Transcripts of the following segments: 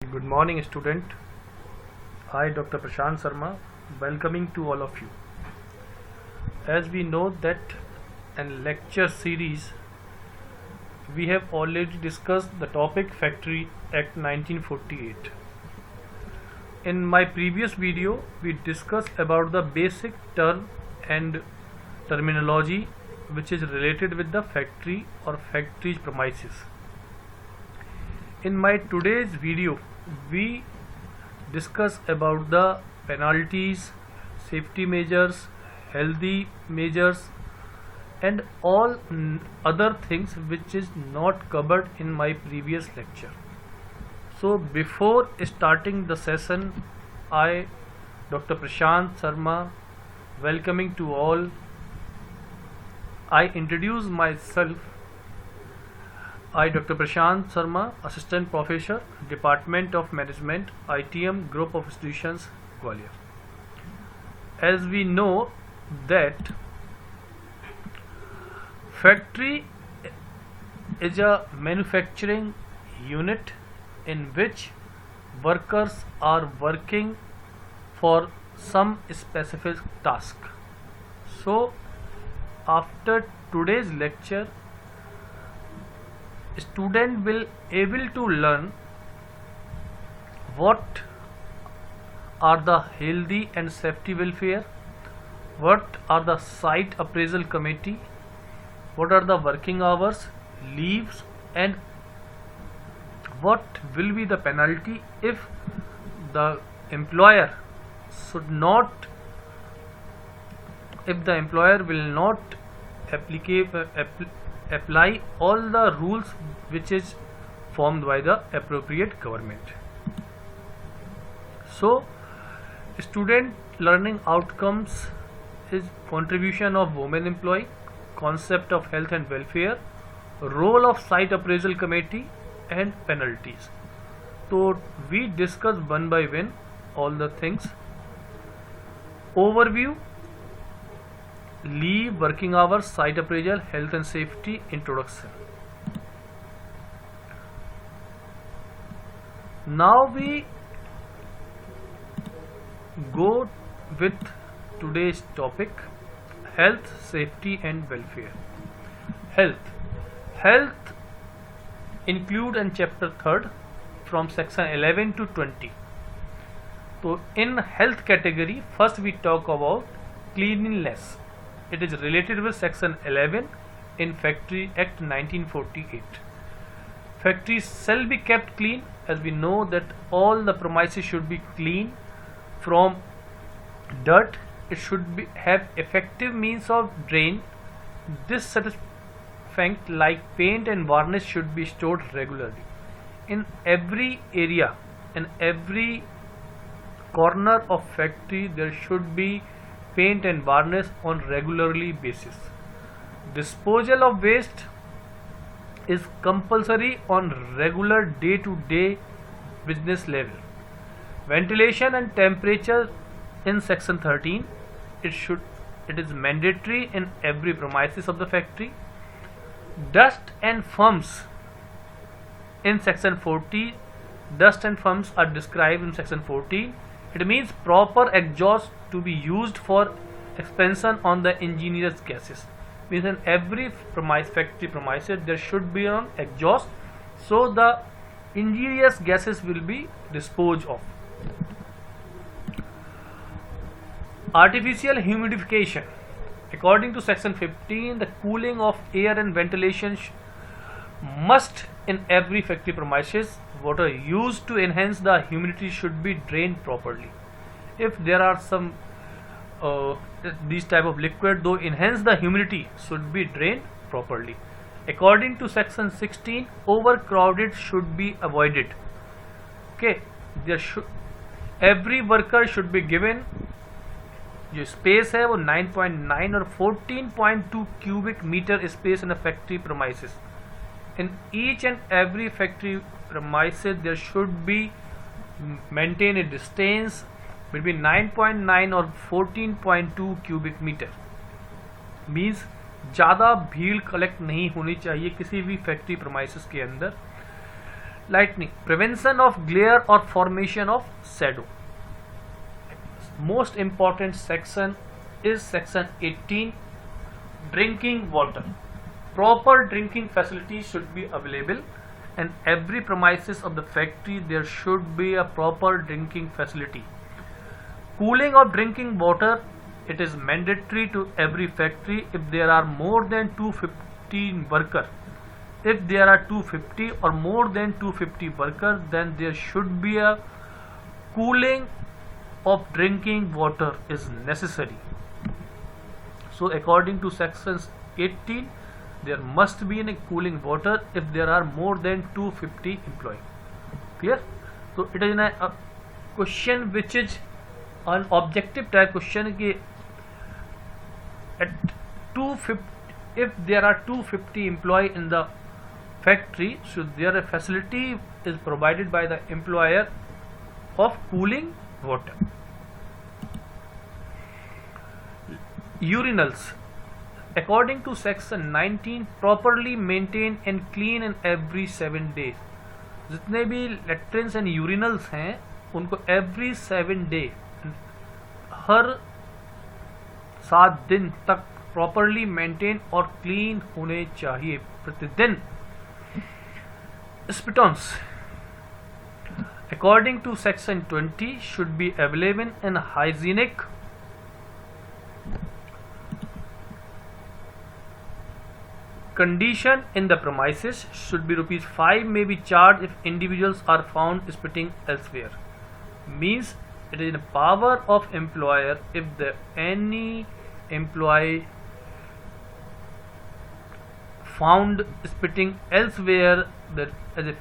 Good morning, student. I, Dr. Prashant Sharma, welcoming to all of you. As we know that in lecture series, we have already discussed the topic Factory Act 1948. In my previous video, we discussed about the basic term and terminology which is related with the factory or factory premises. In my today's video, we discuss about the penalties, safety measures, healthy measures, and all other things which is not covered in my previous lecture. So before starting the session, I, Dr. Prashant Sharma, welcoming to all. I introduce myself. I, Dr. Prashant Sharma, Assistant Professor, Department of Management, ITM Group of Institutions, Gwalior. As we know that factory is a manufacturing unit in which workers are working for some specific task. So after today's lecture, student will able to learn what are the healthy and safety welfare, what are the site appraisal committee, what are the working hours, leaves, and what will be the penalty if the employer will not apply all the rules which is formed by the appropriate government. So student learning outcomes is contribution of women employee, concept of health and welfare, role of site appraisal committee, and penalties. So we discuss one by one all the things. Overview: leave, working hours, site appraisal, health and safety, introduction. Now we go with today's topic: health, safety and welfare. Health include in chapter 3rd from section 11 to 20. So in health category, first we talk about cleanliness. It is related with section 11 in Factory Act 1948. Factories shall be kept clean. As we know that all the premises should be clean from dirt. It should have effective means of drain. Disinfectant like paint and varnish should be stored regularly. In every area, in every corner of factory, there should be paint and varnish on regularly basis. Disposal of waste is compulsory on regular day-to-day business level. Ventilation and temperature in section 13, it is mandatory in every premises of the factory. Dust and fumes in section 40, dust and fumes are described in section 14. It means proper exhaust to be used for expansion on the ingenious gases. Means in every factory premises there should be an exhaust, so the ingenious gases will be disposed of. Artificial humidification. According to section 15, the cooling of air and ventilation must in every factory premises. Water used to enhance the humidity should be drained properly. If there are some these type of liquid though enhance the humidity, should be drained properly. According to section 16, overcrowded should be avoided. Okay, every worker should be given जो space है वो 9.9 और 14.2 cubic meter space in a factory premises. In each and every factory premises there should be maintain a distance between 9.9 और 14.2 cubic meter. Means ज़्यादा भीड़ collect नहीं होनी चाहिए किसी भी फैक्ट्री premises के अंदर. lightning, prevention of glare or formation of shadow. Most important section is section 18, drinking water. Proper drinking facilities should be available, and every premises of the factory there should be a proper drinking facility. Cooling of drinking water, it is mandatory to every factory if there are more than 250 workers. If there are 250 or more than 250 workers, then there should be a cooling of drinking water is necessary. So according to sections 18, there must be a cooling water if there are more than 250 employees. Clear? So it is a question which is an objective type question कि at 250, if there are 250 employees in the factory, so there a facility is provided by the employer of cooling water. Urinals, according to section 19, properly maintain and clean in every 7 days. जितने भी लेट्रिन्स and urinals हैं उनको every 7 day, हर 7 दिन तक properly maintain और clean होने चाहिए प्रतिदिन. Spitons, according to section 20, should be available in hygienic condition in the premises. Should be ₹5 may be charged if individuals are found spitting elsewhere. Means it is in the power of employer, if any employee found spitting elsewhere, that as a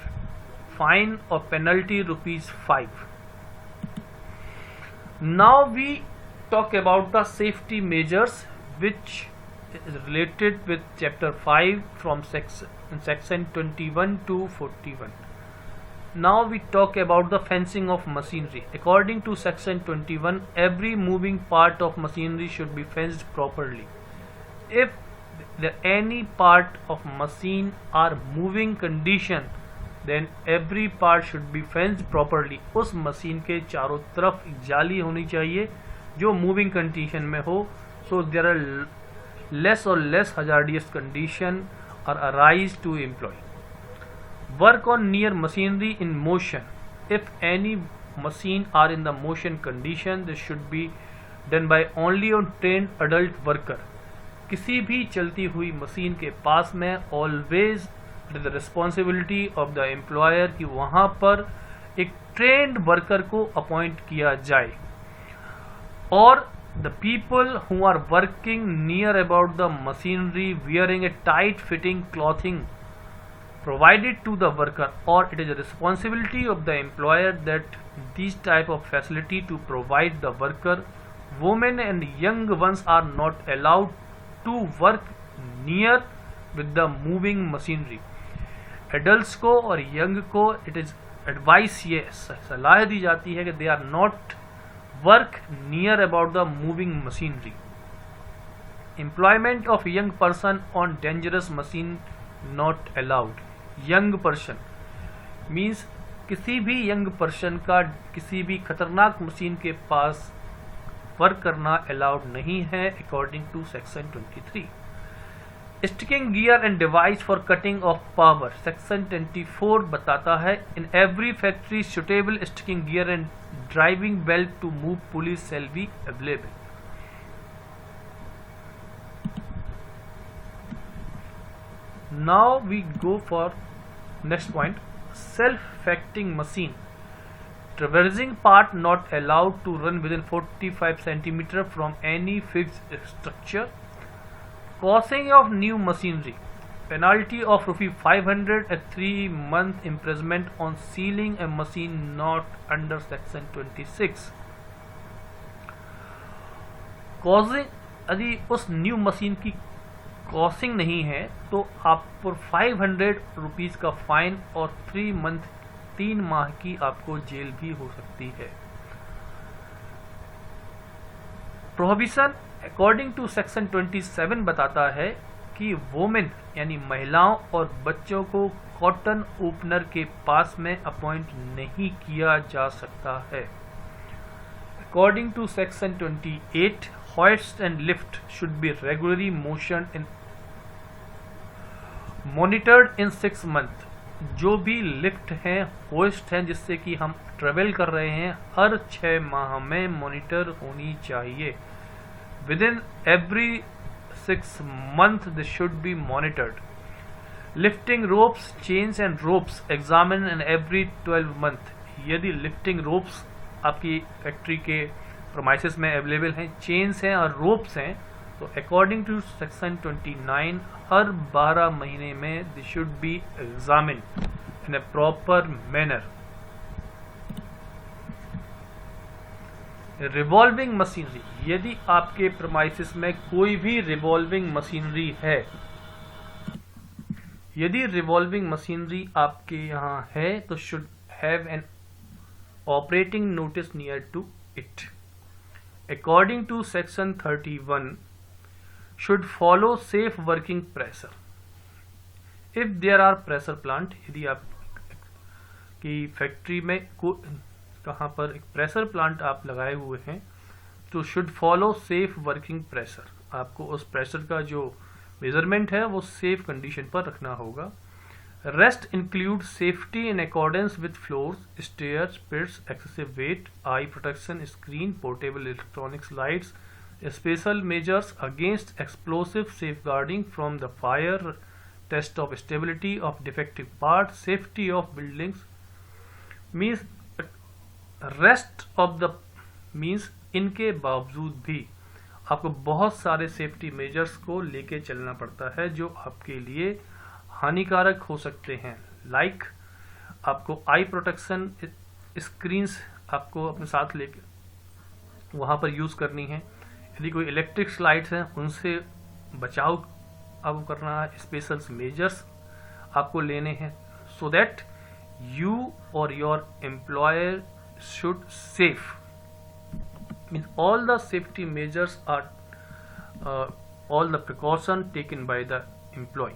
fine or penalty ₹5. Now we talk about the safety measures which is related with chapter 5 from section 21 to 41. Now we talk about the fencing of machinery. According to section 21, every moving part of machinery should be fenced properly. If any part of machine are moving condition, then every part should be fenced properly. उस machine के चारों तरफ एक जाली होनी चाहिए जो moving condition में हो. So there are less or less hazardous condition are arise to employee. Work on near machinery in motion. If any machine are in the motion condition, this should be done by only on trained adult worker. किसी भी चलती हुई machine के पास में always it is the responsibility of the employer कि वहाँ पर एक trained worker को appoint किया जाए. और the people who are working near about the machinery wearing a tight fitting clothing provided to the worker, or it is a responsibility of the employer that these type of facility to provide the worker. Women and young ones are not allowed to work near with the moving machinery. Adults को और young को it is advice, ये सलाह दी जाती है कि they are not work near about the moving machinery. Employment of young person on dangerous machine not allowed. Young person means किसी भी young person का किसी भी खतरनाक मशीन के पास वर्क करना अलाउड नहीं है according to section 23. Sticking gear and device for cutting of power. Section 24 बताता है in every factory suitable sticking gear and driving belt to move pulleys shall be available. Now we go for next point. Self-facting machine. Traversing part not allowed to run within 45 cm from any fixed structure. Causing of new machinery. Penalty of ₹500 and 3 month imprisonment on sealing a machine not under section 26. Causing, यदि उस new machine की causing नहीं है तो आप पर ₹500 का fine और 3 माह की आपको जेल भी हो सकती है. प्रोहिबिशन अकॉर्डिंग टू सेक्शन 27 बताता है कि वोमेन यानी महिलाओं और बच्चों को कॉटन ओपनर के पास में अपॉइंट नहीं किया जा सकता है। According to section 28, hoists and lift should be regularly monitored in 6 months। जो भी लिफ्ट हैं, होस्ट हैं जिससे कि हम ट्रेवल कर रहे हैं, हर 6 माह में मॉनिटर होनी चाहिए। With in every 6 months they should be monitored। Lifting ropes, chains and ropes examine in every 12 months। यदि लिफ्टिंग रोप्स आपकी फैक्ट्री के प्रोमाइसेस में अवेलेबल हैं, चेन्स हैं और रोप्स हैं, तो अकॉर्डिंग टू सेक्शन 29 हर 12 महीने में they should be examine in A proper manner. Revolving machinery, यदि आपके प्रोमाइसेस में कोई भी रिवॉल्विंग मशीनरी है, यदि रिवॉल्विंग मशीनरी आपके यहाँ है तो should have an operating notice near to it. According to section 31 should follow safe working pressure। if there are pressure plant, यदि आप की फैक्ट्री में कहाँ पर एक प्रेशर प्लांट आप लगाए हुए हैं तो should follow safe working pressure। आपको उस प्रेशर का जो मेजरमेंट है वो सेफ कंडीशन पर रखना होगा। Rest include safety in accordance with floors, stairs, pits, excessive weight, eye protection, screen, portable electronics lights, special measures against explosive, safeguarding from the fire, test of stability of defective parts, safety of buildings। means rest of the means इनके बावजूद भी आपको बहुत सारे safety measures को लेके चलना पड़ता है जो आपके लिए हानिकारक हो सकते हैं। लाइक आपको आई प्रोटेक्शन स्क्रीन्स आपको अपने साथ लेके वहाँ पर यूज़ करनी है। यदि कोई इलेक्ट्रिक लाइट्स हैं उनसे बचाव आपको करना है। स्पेशल मेजर्स आपको लेने हैं सो दैट यू और your employer should safe. Means all the safety measures are all the precaution taken by the employ.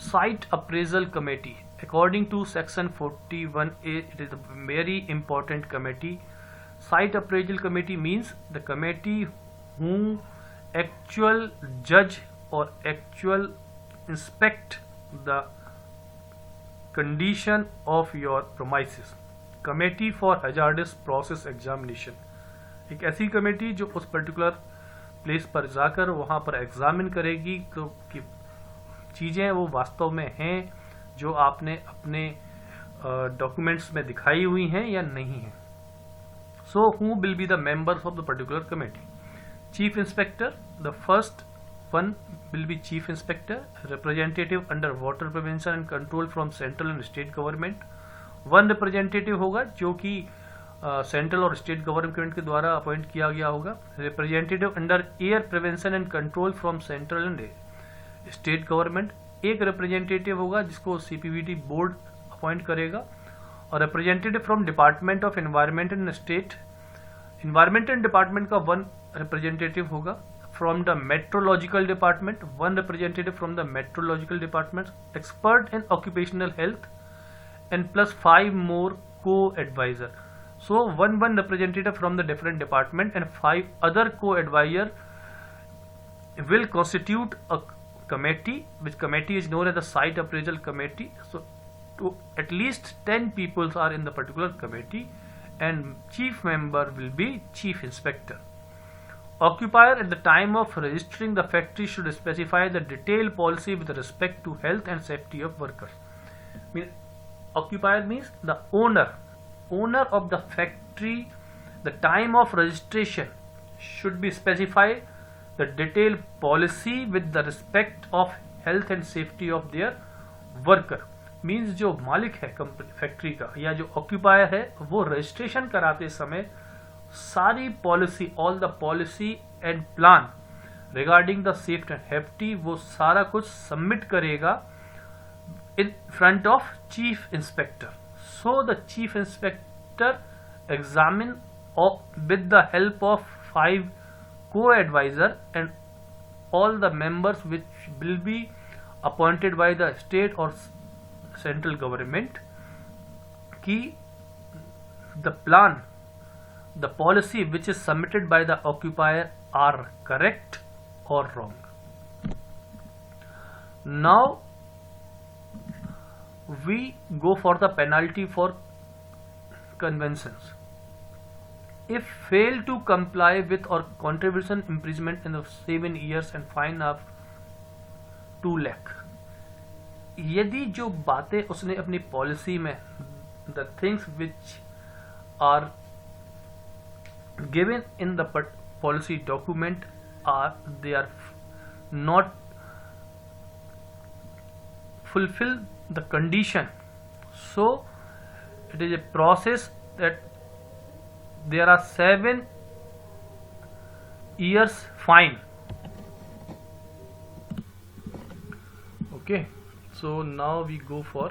Site appraisal committee, according to section 41A, it is a very important committee। Site appraisal committee means the committee who actual judge or actual inspect the condition of your premises। Committee for hazardous process examination, एक ऐसी committee जो उस particular place पर जाकर वहाँ पर examine करेगी तो कि चीज़ें वो वास्तव में हैं जो आपने अपने डॉक्यूमेंट्स में दिखाई हुई हैं या नहीं है। So who will be the members of the particular committee? Chief inspector, the first one will be chief inspector, representative under water prevention and control from central and state government. One representative होगा जो कि central और state government के द्वारा appoint किया गया होगा। Representative under air prevention and control from central and state government. एक रिप्रेजेंटेटिव होगा जिसको सीपीवीटी बोर्ड अपॉइंट करेगा। और representative from department of environment and state, environment and department का वन रिप्रेजेंटेटिव होगा। From the metrological department one representative from the metrological department. Expert in occupational health and plus 5 more co-advisor। so one representative from the different department and 5 other co-advisor will constitute a committee, which committee is known as the site appraisal committee. So at least 10 people are in the particular committee, and chief member will be chief inspector. Occupier at the time of registering the factory should specify the detailed policy with respect to health and safety of workers. Occupier means the owner of the factory. The time of registration should be specified the detailed policy with the respect of health and safety of their worker. Means जो मालिक है factory का या जो occupier है वो registration कराते समय सारी policy, all the policy and plan regarding the safety and safety, वो सारा कुछ सबमिट करेगा in front of chief inspector. So the chief inspector examine with the help of 5 co-advisor and all the members which will be appointed by the state or central government, कि the plan, the policy which is submitted by the occupier are correct or wrong. Now we go for the penalty for conventions. If fail to comply with or contribution, imprisonment in 7 years and fine of 2 lakh. यदि जो बातें उसने अपनी policy में, the things which are given in the policy document they are not fulfill the condition, so it is a process that there are 7 years fine. Okay, so now we go for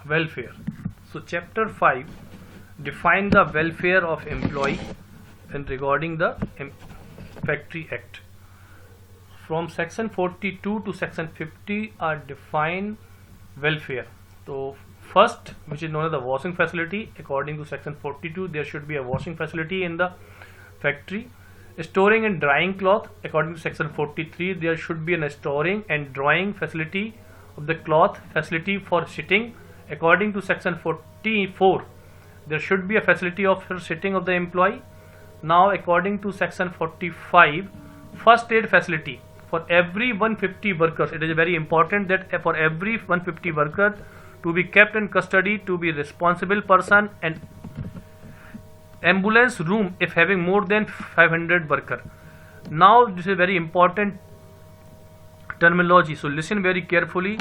welfare. So chapter 5 define the welfare of employee and regarding the Factory Act. From section 42 to section 50 are defined welfare. So first, which is known as the washing facility, according to section 42 there should be a washing facility in the factory. Storing and drying cloth, according to section 43 there should be a storing and drying facility of the cloth. Facility for sitting, according to section 44 there should be a facility of sitting of the employee. Now according to section 45, first aid facility for every 150 workers. It is very important that for every 150 worker to be kept in custody to be responsible person, and ambulance room if having more than 500 worker. Now this is very important terminology, so listen very carefully.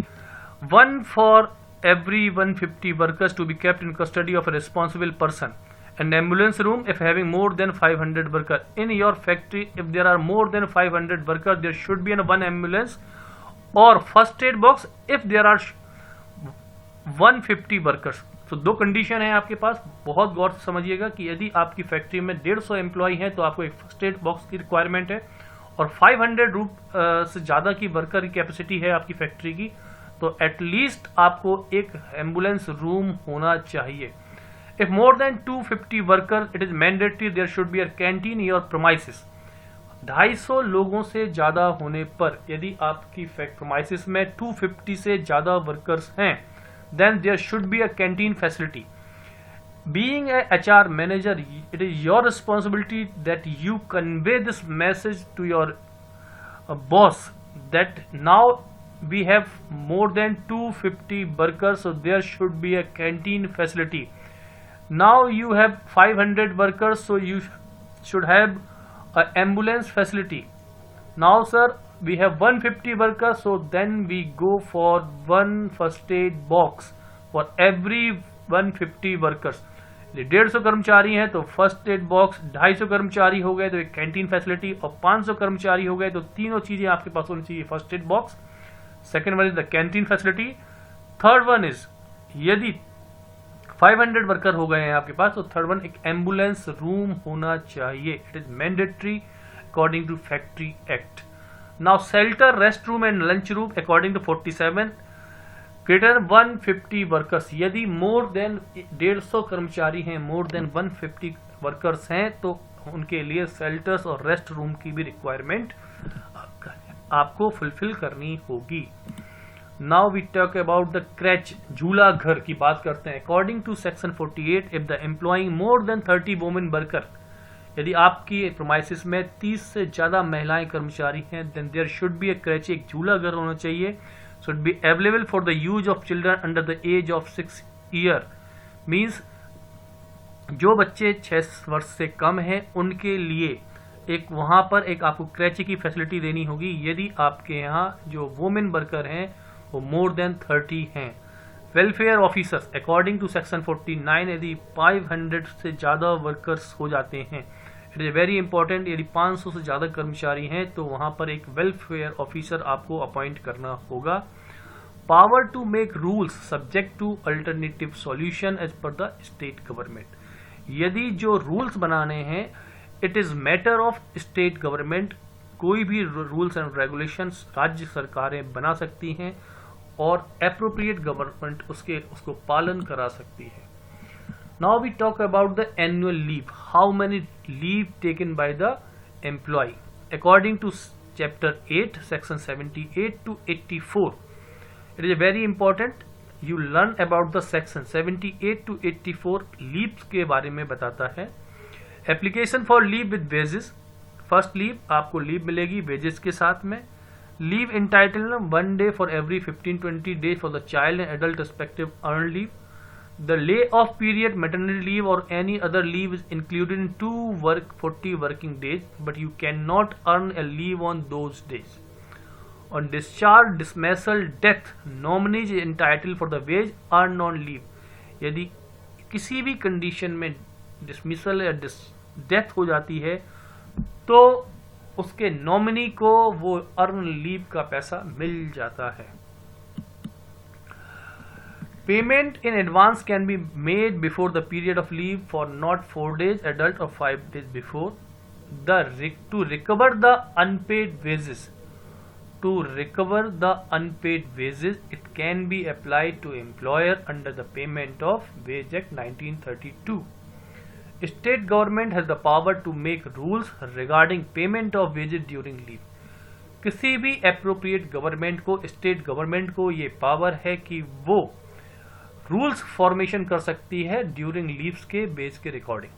One for every 150 workers to be kept in custody of a responsible person. An ambulance room if having more than 500 workers. In your factory, if there are more than 500 workers, there should be one ambulance or first aid box if there are 150 workers. तो दो condition है आपके पास, बहुत गौर से समझिएगा कि यदि आपकी फैक्ट्री में 150 एम्प्लॉय हैं तो आपको एक फर्स्ट एड बॉक्स की रिक्वायरमेंट है, और 500 से ज़्यादा की वर्कर की कैपेसिटी है आपकी फैक्ट्री की, तो एटलीस्ट आपको एक एम्बुलेंस रूम होना चाहिए. If more than 250 worker it is mandatory there should be a canteen your premises. 250 लोगों से ज़्यादा होने पर यदि आपकी प्रोमाइसिस में 250 से ज़्यादा वर्कर्स हैं, then there should be a canteen facility. Being a HR manager, it is your responsibility that you convey this message to your boss that now we have more than 250 workers, so there should be a canteen facility. Now you have 500 workers, so you should have an ambulance facility. Now sir, we have 150 workers, so then we go for one first aid box for every 150 workers. 150 कर्मचारी हैं तो first aid box, 250 कर्मचारी हो गए तो एक canteen facility, और 500 कर्मचारी हो गए तो तीनों चीजें आपके पास होनी चाहिए. First aid box, second one is the canteen facility, third one is यदि 500 वर्कर हो गए हैं आपके पास तो थर्ड वन एक एम्बुलेंस रूम होना चाहिए. It is mandatory according to factory act. Now shelter, rest room and lunch room according to 47. Greater 150 workers. यदि more than 150 कर्मचारी हैं, more than 150 workers हैं, तो उनके लिए shelters और rest room की भी requirement आपको fulfill करनी होगी. Now we talk about the crèche, झूला घर की बात करते हैं. According to section 48, if the employing more than 30 women worker, यदि आपकी प्रोमाइसिस में 30 से ज़्यादा महिलाएं कर्मचारी हैं, then there should be a creche, एक झूला घर होना चाहिए. Should be available for the use of children under the age of 6 year. Means जो बच्चे 6 वर्ष से कम हैं उनके लिए एक वहाँ पर एक आपको क्रैच की फैसिलिटी देनी होगी यदि आपके यहाँ जो वुमेन वर्कर हैं वो मोर देन 30 हैं. Welfare officers according to section 49, यदि 500 से ज़्यादा वर्कर्स हो जाते हैं, इट इज़ वेरी इंपॉर्टेंट, यदि 500 से ज़्यादा कर्मचारी हैं तो वहाँ पर एक वेलफेयर ऑफिसर आपको अपॉइंट करना होगा. power to make rules subject to alternative solution as per the state government. यदि जो रूल्स बनाने हैं it is matter of state government, कोई भी रूल्स एंड रेगुलेशंस राज्य सरकारें बना सकती हैं और एप्रोप्रिएट गवर्नमेंट उसको पालन करा सकती है. Now we talk about the annual leave. How many leave taken by the employ according to chapter 8 section 78 to 84. It is very important you learn about the section 78 to 84 leaves के बारे में बताता है. Application for leave with wages. First leave आपको leave मिलेगी wages के साथ में. Leave entitlement 1 day for every 15-20 days for the child and adult respective earn leave. The lay off period, maternity leave or any other leave is included in 40 working days, but you cannot earn a leave on those days. On discharge, dismissal, death, nominee is entitled for the wage earned on leave. यदि किसी भी condition में dismissal या death हो जाती है तो उसके नॉमिनी को वो अर्न लीव का पैसा मिल जाता है. Payment in advance can be made before the period of leave for not 4 days adult or 5 days before. To recover the unpaid wages. To recover the unpaid wages, it can be applied to employer under the Payment of Wage Act 1932. State government has the power to make rules regarding payment of wages during leave. किसी भी appropriate government को, state government को ये power है कि वो rules formation कर सकती है ड्यूरिंग लीव्स के बेस के recording.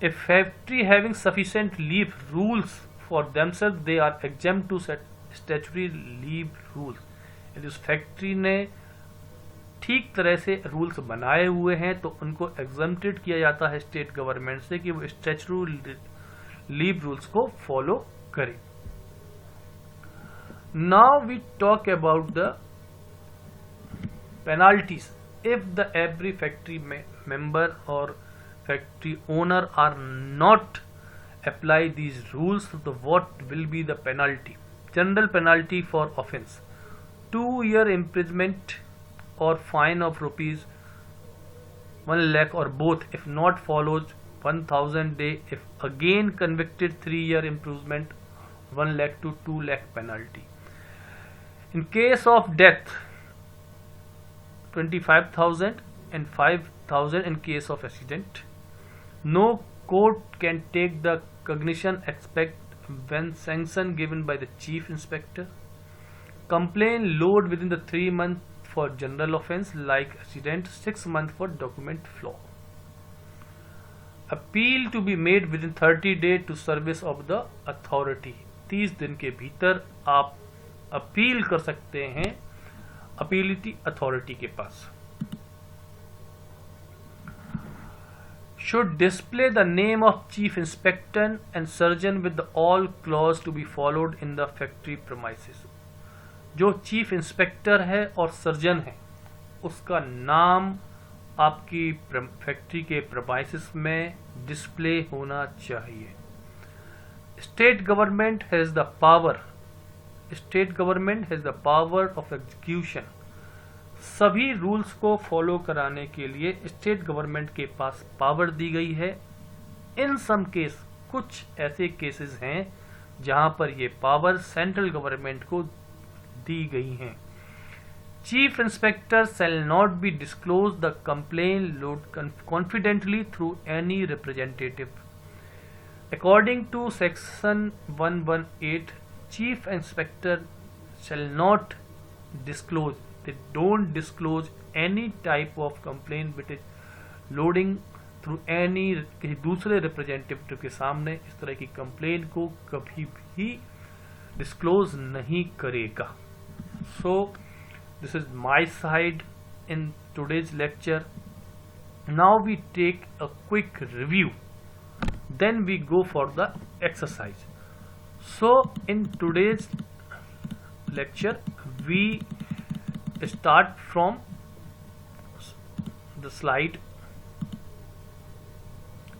A factory having sufficient leave rules for themselves they are exempt to statutory leave rules. यदि उस फैक्ट्री ने ठीक तरह से रूल्स बनाए हुए हैं तो उनको एग्जेम्प्टेड किया जाता है स्टेट गवर्नमेंट से कि वो स्टैट्यूटरी लीव रूल्स को फॉलो करें. Now we talk about the penalties. If the every factory member or factory owner are not apply these rules, so what will be the penalty? General penalty for offence: 2-year imprisonment or fine of rupees 1 lakh or both if not follows 1000 day. If again convicted, 3-year imprisonment, 1 lakh to 2 lakh penalty. In case of death, 25,000 and 5,000 in case of accident. No court can take the cognition except when sanction given by the chief inspector. Complaint load within the 3 months for general offence like accident, 6 months for document flaw. Appeal to be made within 30 days to service of the authority. 30 दिन के भीतर आप appeal कर सकते हैं अपीलिटी authority के पास. Should display the name of chief inspector and surgeon with the all clause to be followed in the factory premises. जो chief inspector है और सर्जन है उसका नाम आपकी फैक्ट्री के प्रेमाइसिस में डिस्प्ले होना चाहिए. State government has the power. State government has the power of execution. सभी रूल्स को फॉलो कराने के लिए स्टेट गवर्नमेंट के पास पावर दी गई है. इन सम केस, कुछ ऐसे केसेस हैं जहां पर ये पावर सेंट्रल गवर्नमेंट को दी गई हैं. Chief inspector shall not be disclose the complaint load confidently through any representative. According to section 118, chief inspector shall not disclose. They don't disclose any type of complaint which is loading through any किसी दूसरे representative के सामने इस तरह की complaint को कभी भी डिस्क्लोज नहीं करेगा. So this is my side in today's lecture. Now we take a quick review, then we go for the exercise. So in today's lecture we start from the slide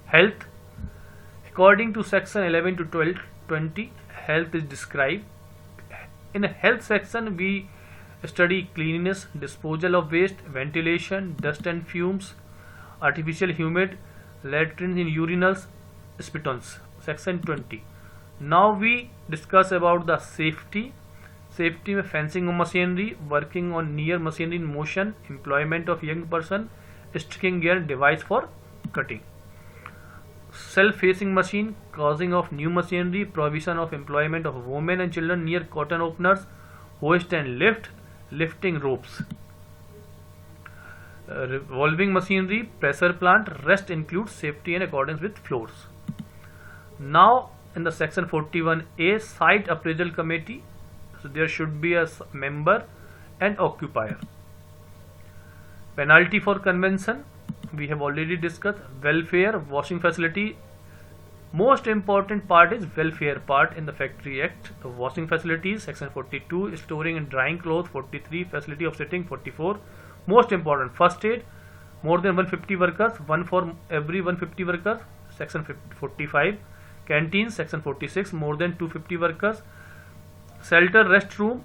health. According to section 11 to 12, 20, health is described. In a health section we study cleanliness, disposal of waste, ventilation, dust and fumes, artificial humid, latrines in urinals, spitons. Section 20. Now we discuss about the safety. Safety में fencing of machinery, working on near machinery in motion, employment of young person, sticking gear device for cutting. Self-facing machine, causing of new machinery, provision of employment of women and children near cotton openers, hoist and lift, lifting ropes. Revolving machinery, pressure plant, rest includes safety in accordance with floors. Now in the section 41A, site appraisal committee, so there should be a member and occupier. Penalty for convention, we have already discussed. Welfare, washing facility, most important part is welfare part in the Factory Act. The washing facilities, section 42, storing and drying clothes, 43, facility of sitting, 44, most important. First aid, more than 150 workers, one for every 150 workers, section 45. Canteen, section 46, more than 250 workers. Shelter rest room,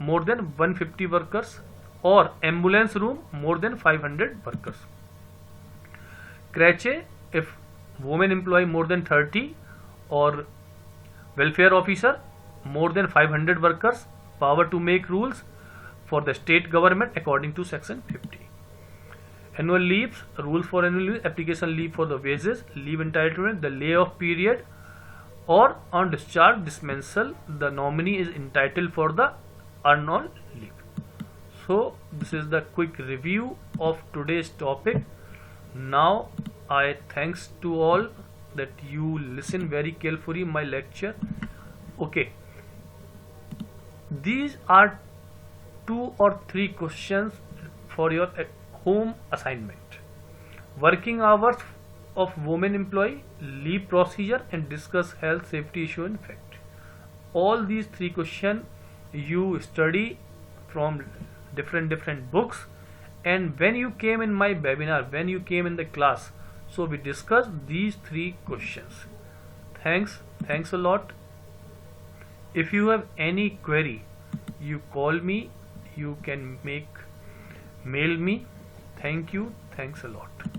more than 150 workers, or ambulance room, more than 500 workers. Creche, if women employ more than 30, or welfare officer, more than 500 workers, power to make rules for the state government according to section 50. Annual leaves, rules for annual leave, application leave for the wages, leave entitlement, the layoff period, or on discharge dismissal, the nominee is entitled for the earned leave. So this is the quick review of today's topic. Now I thanks to all that you listen very carefully my lecture. Okay, these are 2 or 3 questions for your home assignment. Working hours of women employee, leave procedure, and discuss health safety issue in fact. All these 3 questions you study from different books, and when you came in my webinar, when you came in the class, so we discussed these 3 questions. Thanks a lot. If you have any query, you call me, you can mail me. Thank you, thanks a lot.